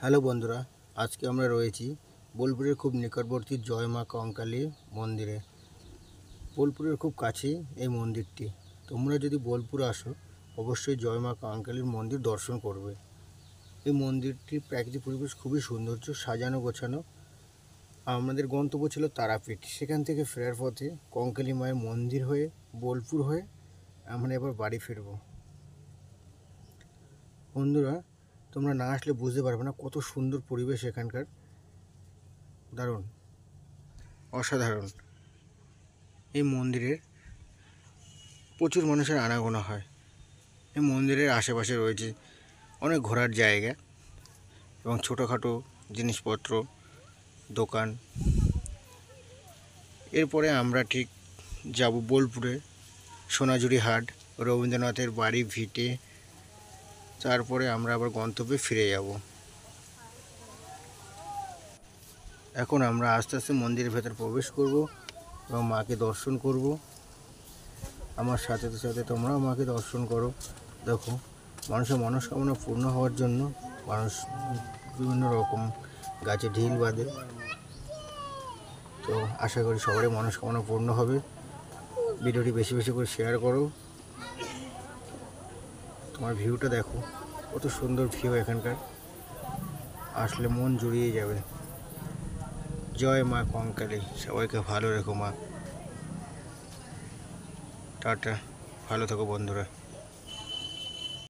Hello বন্ধুরা, আজকে আমরা রয়েছি বোলপুরের খুব নিকটবর্তী জয় মা কঙ্কালী মন্দিরে। বোলপুরের খুব কাছেই এই মন্দিরটি। তোমরা যদি বোলপুর আসো, অবশ্যই জয় মা কঙ্কালীর মন্দির দর্শন করবে। এই মন্দিরটির প্রাকৃতিক পরিবেশ খুবই সৌন্দর্য, সাজানো গোছানো। আমাদের গন্তব্য ছিল তারাপীঠ। সেখান থেকে ফেরার পথে কঙ্কালী মায়ের মন্দির হয়ে বোলপুর হয়ে আমরা এবার বাড়ি ফিরব। বন্ধুরা, তোমরা না আসলে বুঝতে পারবে না কত সুন্দর পরিবেশ এখানকার। দারুণ, অসাধারণ। এই মন্দিরের প্রচুর মানুষের আনাগোনা হয়। এই মন্দিরের আশেপাশে রয়েছে অনেক ঘোরার জায়গা এবং ছোটোখাটো জিনিসপত্র, দোকান। এরপরে আমরা ঠিক যাব বোলপুরে সোনাঝুরি হাট, রবীন্দ্রনাথের বাড়ি ভিটে। তারপরে আমরা আবার গন্তব্যে ফিরে যাব। এখন আমরা আস্তে আস্তে মন্দিরের ভেতর প্রবেশ করব এবং মাকে দর্শন করব। আমার সাথে সাথে তোমরাও মাকে দর্শন করো। দেখো, মানুষের মনস্কামনা পূর্ণ হওয়ার জন্য মানুষ বিভিন্ন রকম গাছে ঢিল বাঁধে। তো আশা করি সবারই মনস্কামনা পূর্ণ হবে। ভিডিওটি বেশি বেশি করে শেয়ার করো। তোমার ভিউটা দেখো, কত সুন্দর ভিউ এখানকার। আসলে মন জুড়িয়ে যাবে। জয় মা কঙ্কালী। সবাইকে ভালো রেখো মা। টাটা, ভালো থাকো বন্ধুরা।